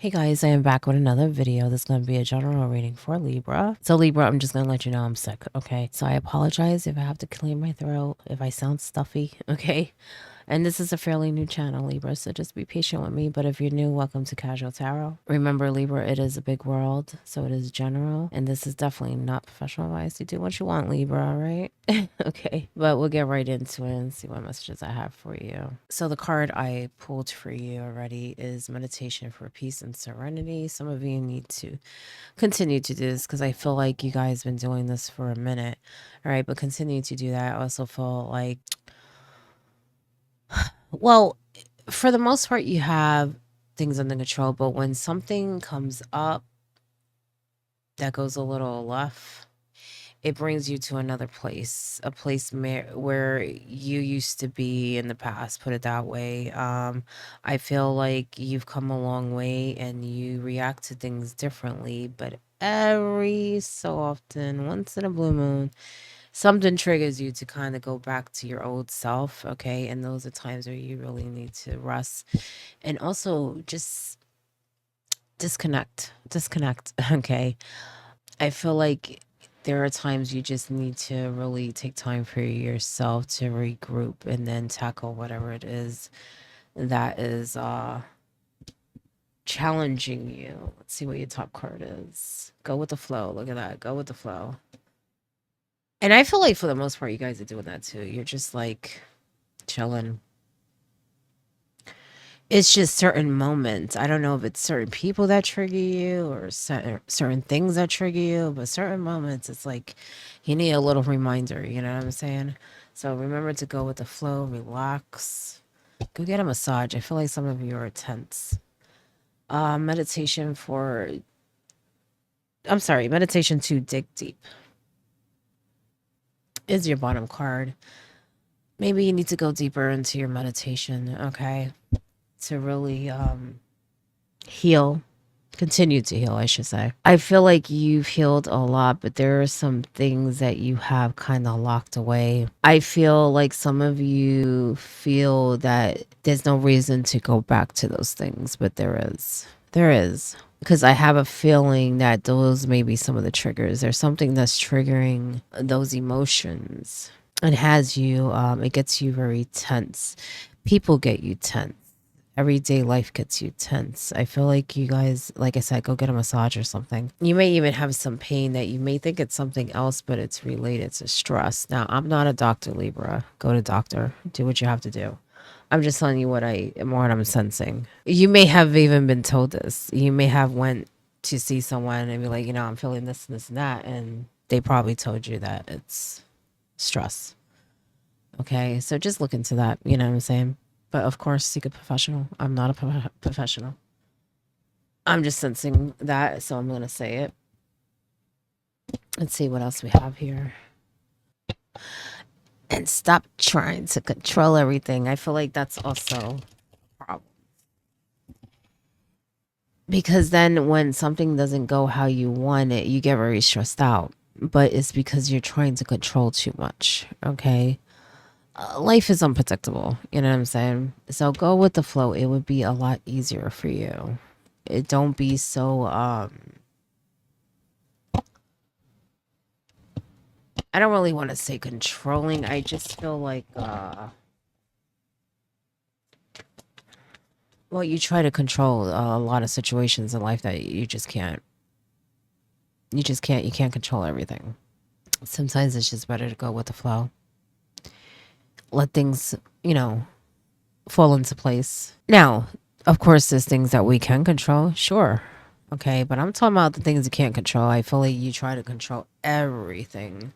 Hey guys, I am back with another video. This is going to be a general reading for Libra. So Libra, I'm just going to let you know I'm sick, okay? So I apologize if I have to clear my throat, if I sound stuffy, okay? And this is a fairly new channel, Libra, so just be patient with me. But if you're new, welcome to Casual Tarot. Remember, Libra, it is a big world, so it is general. And this is definitely not professional advice. You do what you want, Libra, all right? Okay, but we'll get right into it and see what messages I have for you. So the card I pulled for you already is Meditation for Peace and Serenity. Some of you need to continue to do this because I feel like you guys been doing this for a minute, all right? But continue to do that. I also feel like, well, for the most part, you have things under control, but when something comes up that goes a little left, it brings you to another place, a place where you used to be in the past, put it that way. I feel like you've come a long way and you react to things differently, but every so often, once in a blue moon, something triggers you to kind of go back to your old self, okay? And those are times where you really need to rest and also just disconnect, okay? I feel like there are times you just need to really take time for yourself to regroup and then tackle whatever it is that is challenging you. Let's see what your top card is. Go with the flow. Look at that. Go with the flow. And I feel like for the most part you guys are doing that too. You're just like chilling. It's just certain moments. I don't know if it's certain people that trigger you or certain things that trigger you, but certain moments, it's like you need a little reminder. You know what I'm saying? So remember to go with the flow, relax, go get a massage. I feel like some of you are tense. Meditation for, I'm sorry, meditation to dig deep is your bottom card. Maybe you need to go deeper into your meditation, okay? To really heal, continue to heal, I should say. I feel like you've healed a lot, but there are some things that you have kind of locked away. I feel like some of you feel that there's no reason to go back to those things, but there is. There is. Because I have a feeling that those may be some of the triggers. There's something that's triggering those emotions and has you, it gets you very tense. People get you tense. Everyday life gets you tense. I feel like you guys, like I said, go get a massage or something. You may even have some pain that you may think it's something else, but it's related to stress. Now, I'm not a doctor, Libra. Go to doctor. Do what you have to do. I'm just telling you what I'm sensing. You may have even been told this. You may have went to see someone and be like, I'm feeling this and this and that, and they probably told you that it's stress. Okay, so just look into that. You know what I'm saying? But of course, seek a professional. I'm not a professional. I'm just sensing that, so I'm going to say it. Let's see what else we have here. And stop trying to control everything. I feel like that's also a problem. Because then when something doesn't go how you want it, you get very stressed out. But it's because you're trying to control too much, okay? Life is unpredictable, you know what I'm saying? So go with the flow. It would be a lot easier for you. It don't be so I don't really want to say controlling. I just feel like well, you try to control a lot of situations in life that you just can't. You can't control everything. Sometimes it's just better to go with the flow. Let things, fall into place. Now, of course, there's things that we can control, sure. Okay, but I'm talking about the things you can't control. I feel like you try to control everything.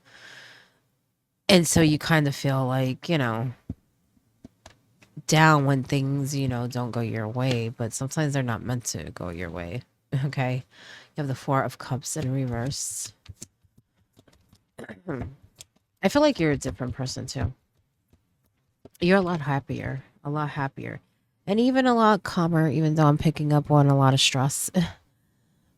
And so you kind of feel like, down when things, don't go your way, but sometimes they're not meant to go your way. Okay. You have the Four of Cups in reverse. I feel like you're a different person too. You're a lot happier, a lot happier, and even a lot calmer, even though I'm picking up on a lot of stress.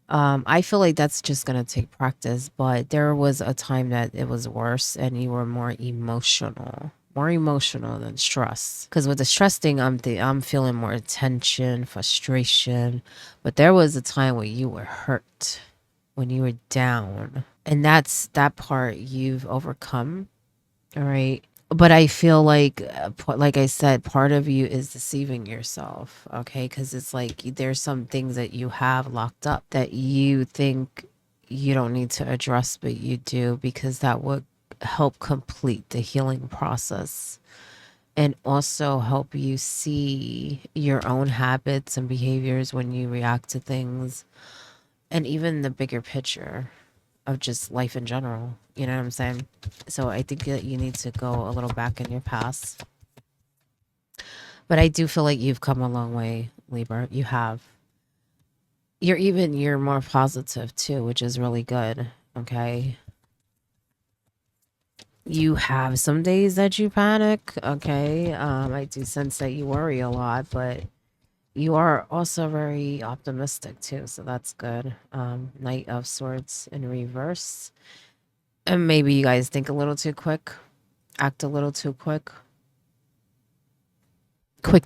I feel like that's just gonna take practice, but there was a time that it was worse and you were more emotional. more emotional than stress. Because with the stress thing, I'm feeling more tension, frustration. But there was a time where you were hurt, when you were down, and that part you've overcome. All right. But I feel like, like I said, part of you is deceiving yourself. Okay, because it's like there's some things that you have locked up that you think you don't need to address, but you do, because that would help complete the healing process and also help you see your own habits and behaviors when you react to things, and even the bigger picture of just life in general. You know what I'm saying? So I think that you need to go a little back in your past. But I do feel like you've come a long way, Libra. You have. You're more positive too, which is really good. Okay. You have some days that you panic. Okay. I do sense that you worry a lot, but you are also very optimistic too, so that's good. Knight of Swords in reverse. And maybe you guys think a little too quick, act a little too quick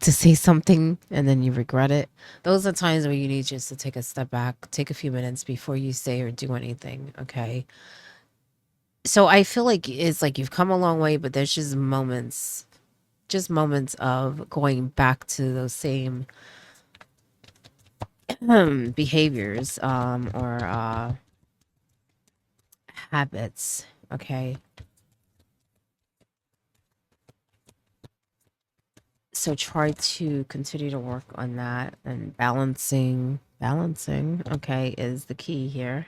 to say something and then you regret it. Those are times where you need just to take a step back, take a few minutes before you say or do anything. Okay. So I feel like it's like you've come a long way, but there's just moments of going back to those same behaviors, or habits. Okay. So try to continue to work on that, and balancing, okay, is the key here.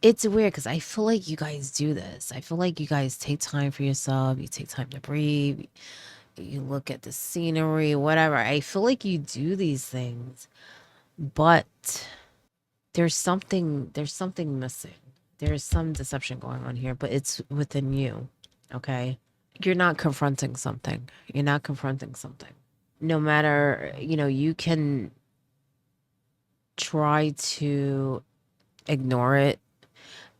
It's weird because I feel like you guys do this. I feel like you guys take time for yourself. You take time to breathe. You look at the scenery, whatever. I feel like you do these things, but there's something missing. There's some deception going on here, but it's within you. Okay. You're not confronting something. You're not confronting something. No matter, you can try to ignore it,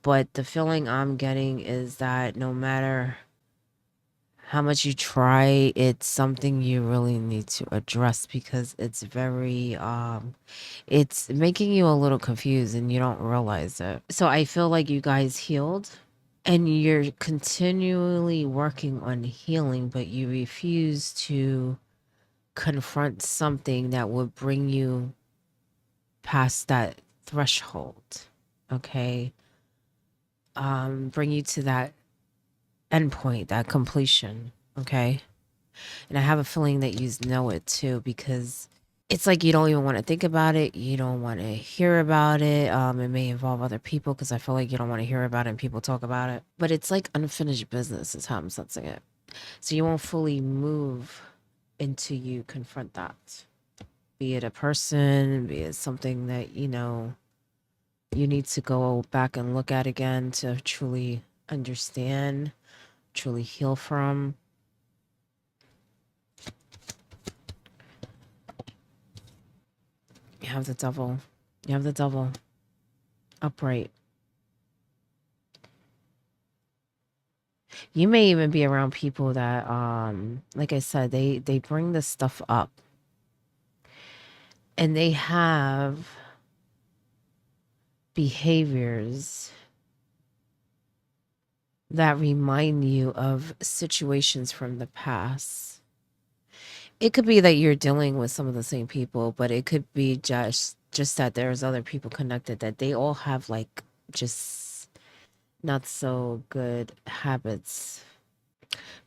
but the feeling I'm getting is that no matter how much you try, it's something you really need to address, because it's making you a little confused and you don't realize it. So I feel like you guys healed and you're continually working on healing, but you refuse to confront something that would bring you past that threshold. Okay. Bring you to that endpoint, that completion. Okay. And I have a feeling that you know it too, because it's like you don't even want to think about it. You don't want to hear about it. It may involve other people, because I feel like you don't want to hear about it and people talk about it. But it's like unfinished business is how I'm sensing it. So you won't fully move until you confront that. Be it a person, be it something that, you need to go back and look at again to truly understand, truly heal from. You have the devil. You have the devil upright. You may even be around people that, like I said, they bring this stuff up, and they have behaviors that remind you of situations from the past. It could be that you're dealing with some of the same people, but it could be just that there's other people connected that they all have like just not so good habits.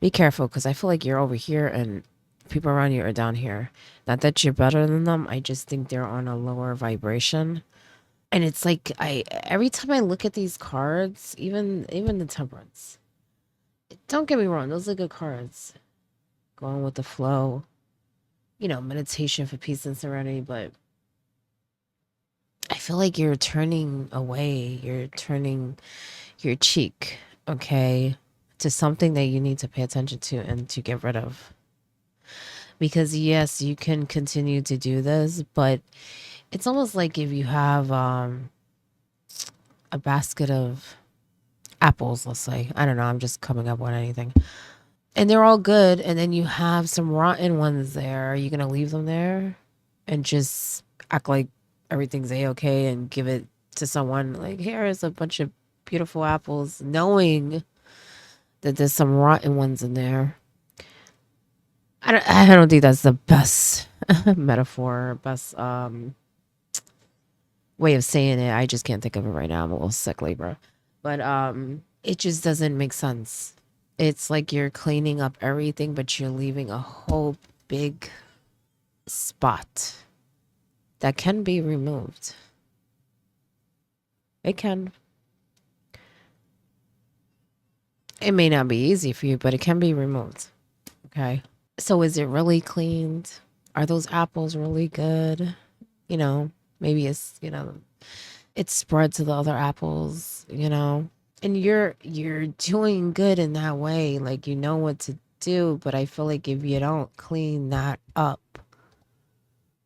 Be careful, because I feel like you're over here and people around you are down here. Not that you're better than them. I just think they're on a lower vibration. And it's like I every time I look at these cards, even the temperance. Don't get me wrong, those are good cards. Going with the flow. Meditation for peace and serenity, but I feel like you're turning away. You're turning your cheek, okay, to something that you need to pay attention to and to get rid of. Because yes, you can continue to do this, but it's almost like if you have a basket of apples, let's say. I don't know. I'm just coming up with anything. And they're all good. And then you have some rotten ones there. Are you going to leave them there and just act like everything's A-okay and give it to someone? Like, here is a bunch of beautiful apples, knowing that there's some rotten ones in there. I don't think that's the best metaphor, best way of saying it. I just can't think of it right now. I'm a little sick, Libra. But it just doesn't make sense. It's like you're cleaning up everything, but you're leaving a whole big spot that can be removed. It can. It may not be easy for you, but it can be removed. Okay. So is it really cleaned? Are those apples really good? You know, maybe it's spread to the other apples. And you're doing good in that way. Like you know what to do, but I feel like if you don't clean that up,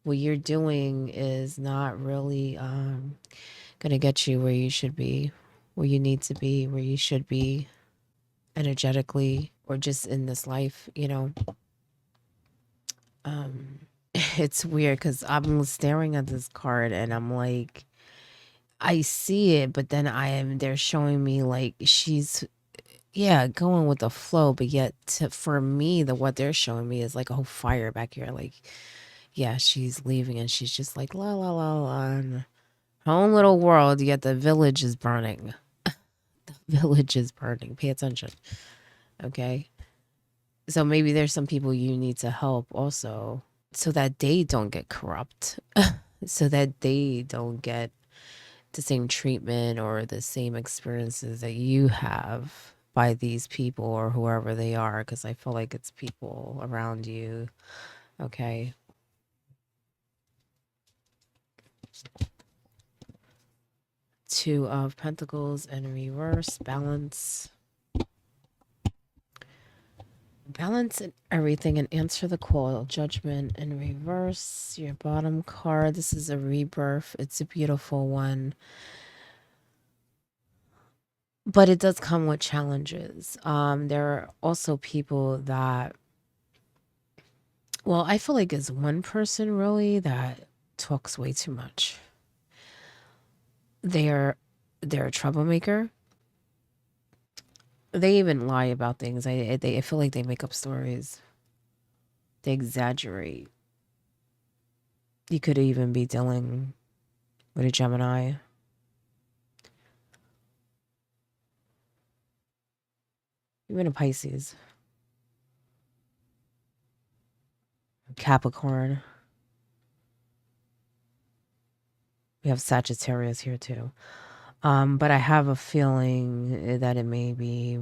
what you're doing is not really gonna get you where you should be, where you need to be, where you should be energetically or just in this life. Um it's weird because I'm staring at this card and I'm like, I see it, but then they're showing me like she's, yeah, going with the flow, but yet for me, what they're showing me is like a whole fire back here. Like, yeah, she's leaving and she's just like la la la la in her own little world, yet the village is burning. The village is burning. Pay attention. Okay. So maybe there's some people you need to help also so that they don't get corrupt. So that they don't get the same treatment or the same experiences that you have by these people or whoever they are, because I feel like it's people around you. Okay. Two of Pentacles in reverse. Balance in everything and answer the call. Judgment in reverse. Your bottom card. This is a rebirth. It's a beautiful one. But it does come with challenges. There are also people that, well, I feel like it's one person really that talks way too much. They're a troublemaker. They even lie about things. I feel like they make up stories. They exaggerate. You could even be dealing with a Gemini. Even a Pisces. Capricorn. We have Sagittarius here too. But I have a feeling that it may be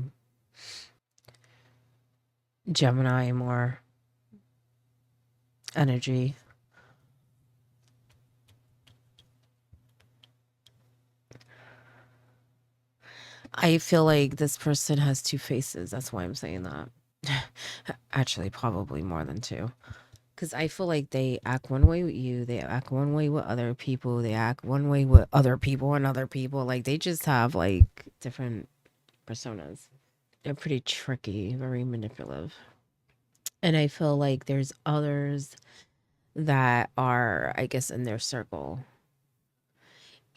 Gemini more energy. I feel like this person has two faces. That's why I'm saying that. Actually, probably more than two. Because I feel like they act one way with you, they act one way with other people, they act one way with other people and other people. Like they just have like different personas. They're pretty tricky, very manipulative. And I feel like there's others that are, I guess, in their circle.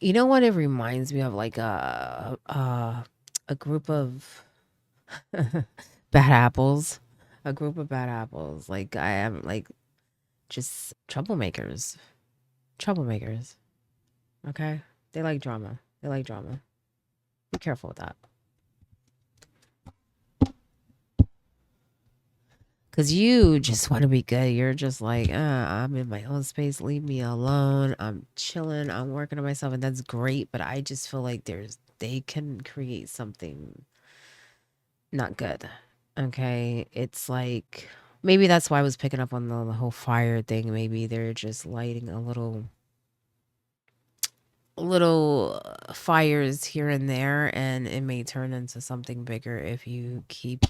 You know what it reminds me of? Like a group of bad apples. A group of bad apples. Like I am like just troublemakers. Troublemakers. Okay? They like drama. They like drama. Be careful with that. Because you just want to be good. You're just like, I'm in my own space. Leave me alone. I'm chilling. I'm working on myself. And that's great. But I just feel like they can create something not good. Okay? It's like, maybe that's why I was picking up on the whole fire thing. Maybe they're just lighting a little fires here and there, and it may turn into something bigger if you keep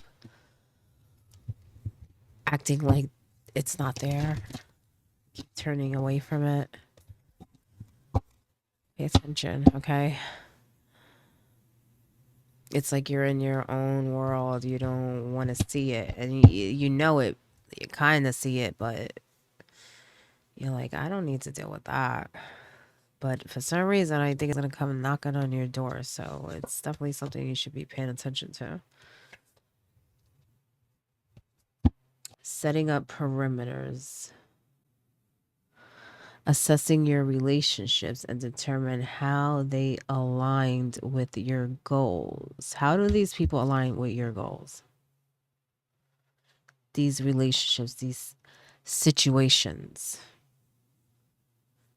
acting like it's not there, keep turning away from it. Pay attention, okay? It's like you're in your own world. You don't want to see it. And you know it. You kind of see it, but you're like, I don't need to deal with that. But for some reason, I think it's going to come knocking on your door. So it's definitely something you should be paying attention to. Setting up perimeters. Assessing your relationships and determine how they aligned with your goals. How do these people align with your goals? These relationships, these situations.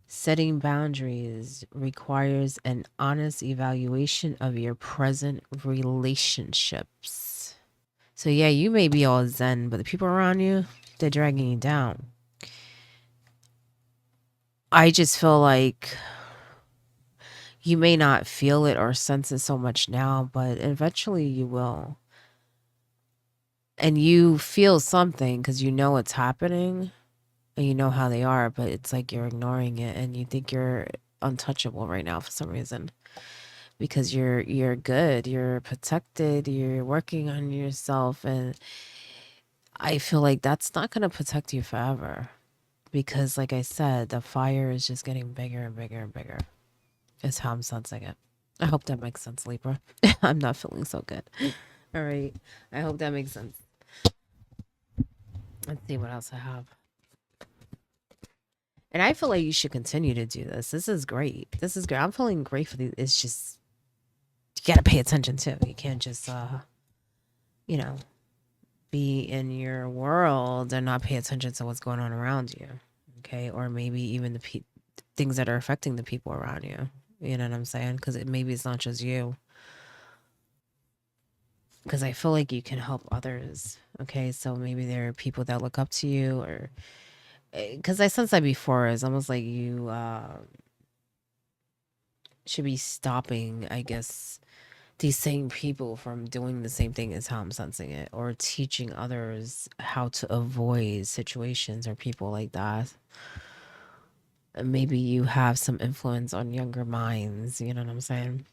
Setting boundaries requires an honest evaluation of your present relationships. So, yeah, you may be all zen, but the people around you, they're dragging you down. I just feel like you may not feel it or sense it so much now, but eventually you will. And you feel something because you know it's happening and you know how they are, but it's like you're ignoring it and you think you're untouchable right now for some reason because you're good, you're protected, you're working on yourself, and I feel like that's not going to protect you forever because like I said, the fire is just getting bigger and bigger and bigger. Is how I'm sensing it. I hope that makes sense, Libra. I'm not feeling so good. All right. I hope that makes sense. Let's see what else I have. And I feel like you should continue to do this. This is great. This is great. I'm feeling great for these. It's just you gotta pay attention too. You can't just you know, be in your world and not pay attention to what's going on around you. Okay. Or maybe even the things that are affecting the people around you. You know what I'm saying? Because maybe it's not just you. Because I feel like you can help others. Okay. So maybe there are people that look up to you, or because I sensed that before. It's almost like you should be stopping, I guess, these same people from doing the same thing as how I'm sensing it, or teaching others how to avoid situations or people like that. And maybe you have some influence on younger minds. You know what I'm saying?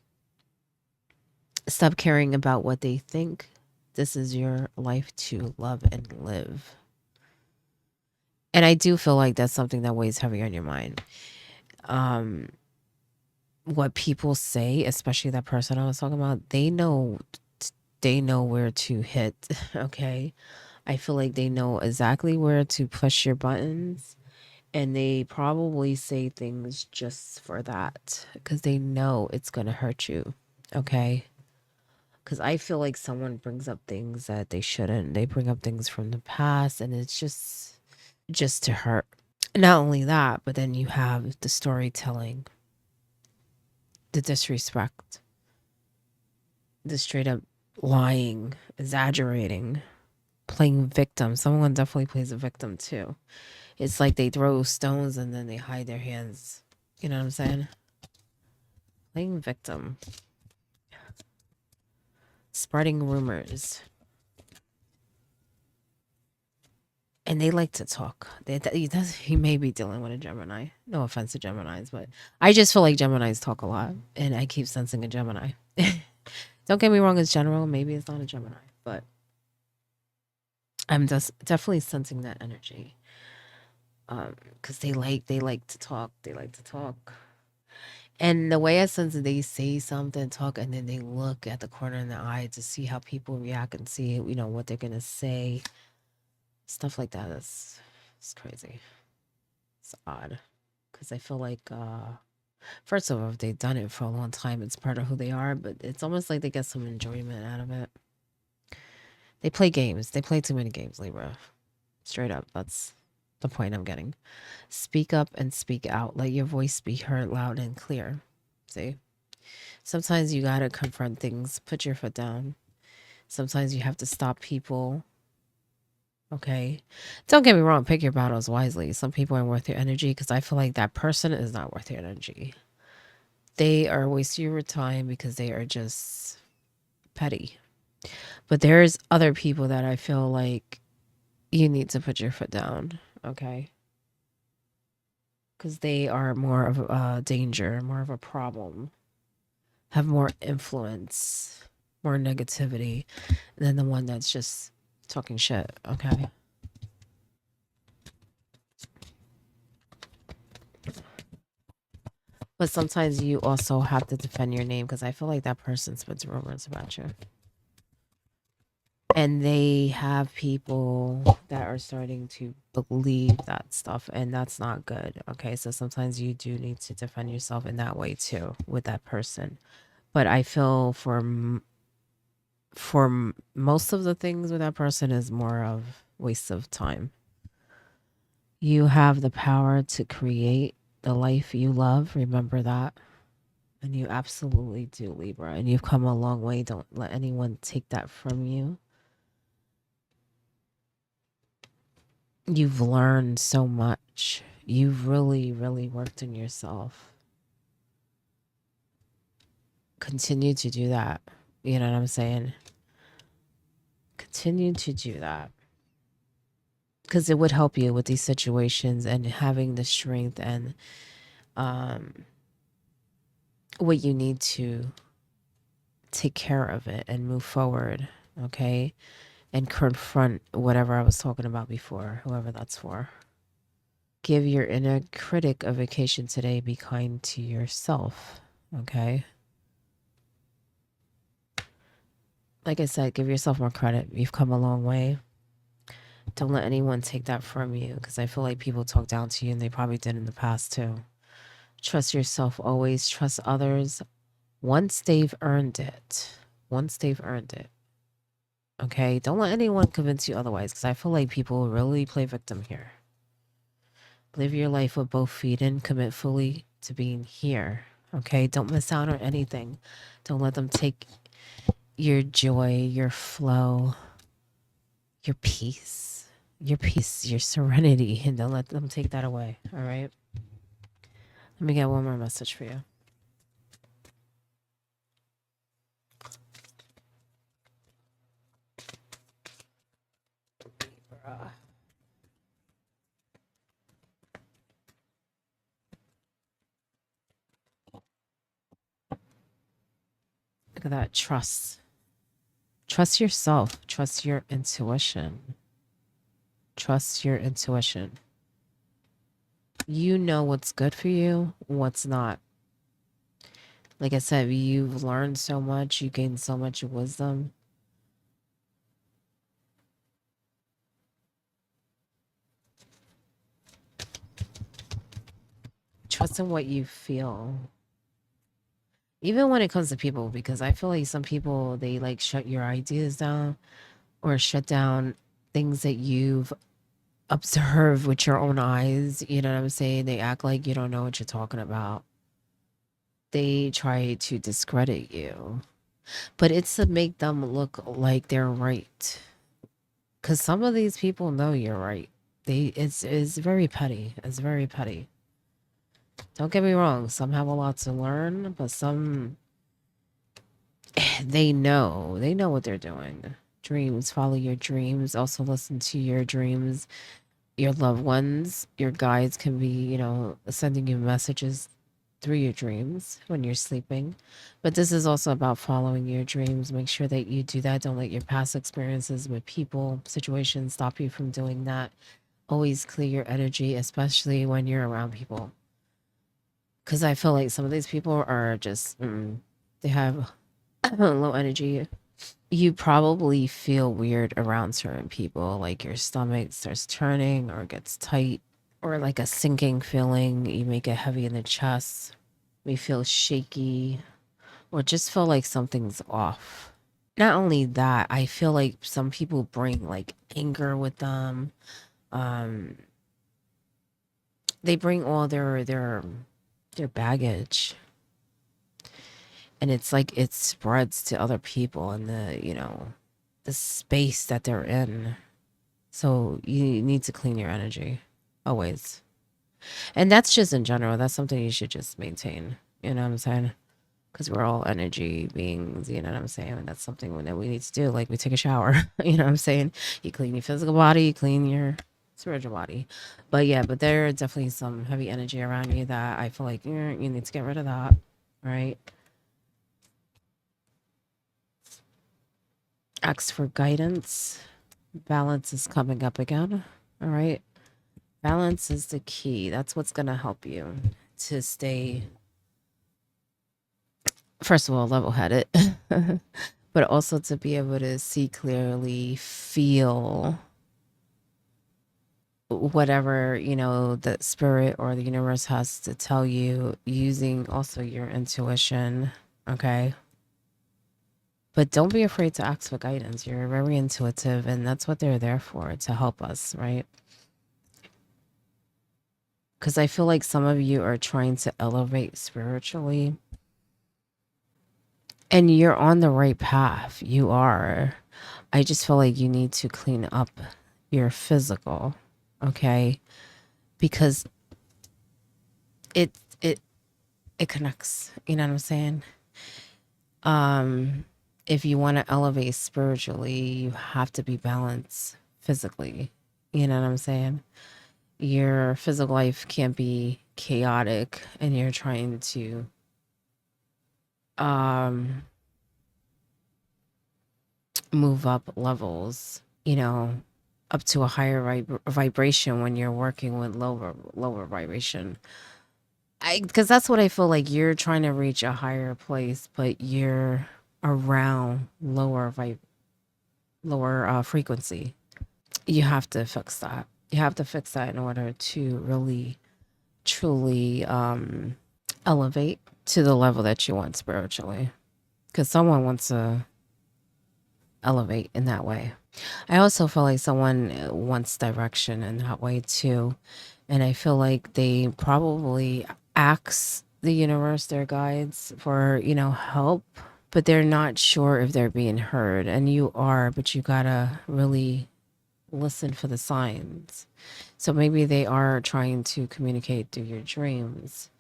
Stop caring about what they think. This is your life to love and live. And I do feel like that's something that weighs heavy on your mind. Um, what people say, especially that person I was talking about, they know where to hit. Okay. I feel like they know exactly where to push your buttons, and they probably say things just for that because they know it's going to hurt you. Okay. Because I feel like someone brings up things that they shouldn't. They bring up things from the past, and it's just to hurt. Not only that, but then you have the storytelling, the disrespect, the straight up lying, exaggerating, playing victim. Someone definitely plays a victim too. It's like they throw stones and then they hide their hands. You know what I'm saying? Playing victim, spreading rumors. And they like to talk. He may be dealing with a Gemini. No offense to Geminis, but I just feel like Geminis talk a lot. And I keep sensing a Gemini. Don't get me wrong, it's general. Maybe it's not a Gemini, but I'm just definitely sensing that energy. Because they like to talk. They like to talk. And the way I sense it, they say something, talk, and then they look at the corner of the eye to see how people react and see, what they're gonna say. Stuff like that. It's crazy. It's odd. Because I feel like, first of all, if they've done it for a long time, it's part of who they are, but it's almost like they get some enjoyment out of it. They play games. They play too many games, Libra. Straight up. That's the point I'm getting. Speak up and speak out. Let your voice be heard loud and clear. See? Sometimes you gotta confront things. Put your foot down. Sometimes you have to stop people. Okay. Don't get me wrong. Pick your battles wisely. Some people aren't worth your energy because I feel like that person is not worth your energy. They are wasting your time because they are just petty. But there's other people that I feel like you need to put your foot down. Okay. Because they are more of a danger, more of a problem, have more influence. more negativity than the one that's just talking shit, okay? But sometimes you also have to defend your name because I feel like that person spreads rumors about you. And they have people that are starting to believe that stuff, and that's not good. Okay, so sometimes you do need to defend yourself in that way too with that person. But I feel most of the things with that person is more of waste of time. You have the power to create the life you love. Remember that. And you absolutely do, Libra. And you've come a long way. Don't let anyone take that from you. You've learned so much. You've really, really worked on yourself. Continue to do that. You know what I'm saying? Continue to do that. Because it would help you with these situations and having the strength and um, what you need to take care of it and move forward. Okay? And confront whatever I was talking about before, whoever that's for. Give your inner critic a vacation today. Be kind to yourself. Okay? Like I said, give yourself more credit. You've come a long way. Don't let anyone take that from you because I feel like people talk down to you and they probably did in the past too. Trust yourself always. Trust others once they've earned it. Once they've earned it. Okay? Don't let anyone convince you otherwise because I feel like people really play victim here. Live your life with both feet in. Commit fully to being here. Okay? Don't miss out on anything. Don't let them take your joy, your flow, your peace, your serenity, and don't let them take that away. All right? Let me get one more message for you. Look at that. Trust. Trust yourself. Trust your intuition. Trust your intuition. You know what's good for you, what's not. Like I said, you've learned so much, you gained so much wisdom. Trust in what you feel. Even when it comes to people, because I feel like some people, they like shut your ideas down or shut down things that you've observed with your own eyes. You know what I'm saying? They act like you don't know what you're talking about. They try to discredit you, but it's to make them look like they're right. Because some of these people know you're right. It's very petty. It's very petty. Don't get me wrong. Some have a lot to learn, but some they know what they're doing. Dreams, follow your dreams. Also listen to your dreams. Your loved ones, your guides can be, sending you messages through your dreams when you're sleeping. But this is also about following your dreams. Make sure that you do that. Don't let your past experiences with people, situations stop you from doing that. Always clear your energy, especially when you're around people. Because I feel like some of these people are just, they have low energy. You probably feel weird around certain people, like your stomach starts turning or gets tight, or like a sinking feeling. You may get heavy in the chest, may feel shaky, or just feel like something's off. Not only that, I feel like some people bring like anger with them. Um, they bring all their baggage, and it's like it spreads to other people and the space that they're in. So you need to clean your energy always. And that's just in general. That's something you should just maintain. You know what I'm saying? Because we're all energy beings. You know what I'm saying? And that's something that we need to do. Like we take a shower. You know what I'm saying? You clean your physical body, you clean your spiritual body. But yeah, but there are definitely some heavy energy around you that I feel like you need to get rid of that. Right? Ask for guidance. Balance is coming up again. All right. Balance is the key. That's what's going to help you to stay, first of all, level headed, but also to be able to see clearly, feel whatever, the spirit or the universe has to tell you, using also your intuition. Okay. But don't be afraid to ask for guidance. You're very intuitive, and that's what they're there for, to help us, right? Because I feel like some of you are trying to elevate spiritually, and you're on the right path. You are. I just feel like you need to clean up your physical, okay? Because it it it connects. You know what I'm saying? If you want to elevate spiritually, you have to be balanced physically. You know what I'm saying? Your physical life can't be chaotic and you're trying to um move up levels, up to a higher vibration when you're working with lower vibration. Because that's what I feel like, you're trying to reach a higher place, but you're around lower frequency. You have to fix that. You have to fix that in order to really truly elevate to the level that you want spiritually, because someone wants to elevate in that way. I also feel like someone wants direction in that way too, and I feel like they probably ask the universe, their guides, for help, but they're not sure if they're being heard. And you are, but you gotta really listen for the signs. So maybe they are trying to communicate through your dreams.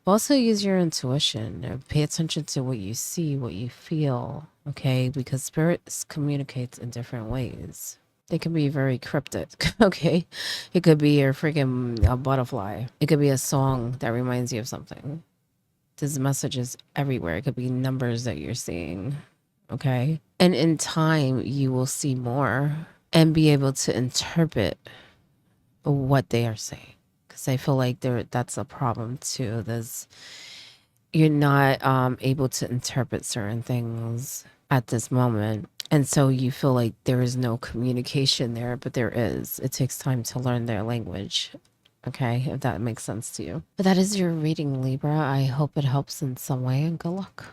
Also use your intuition. Pay attention to what you see, what you feel, okay? Because spirits communicates in different ways. They can be very cryptic, okay? It could be a butterfly. It could be a song that reminds you of something. There's messages everywhere. It could be numbers that you're seeing, okay? And in time, you will see more and be able to interpret what they are saying. Because I feel like that's a problem too. You're not able to interpret certain things at this moment. And so you feel like there is no communication there, but there is. It takes time to learn their language. Okay, if that makes sense to you. But that is your reading, Libra. I hope it helps in some way, and good luck.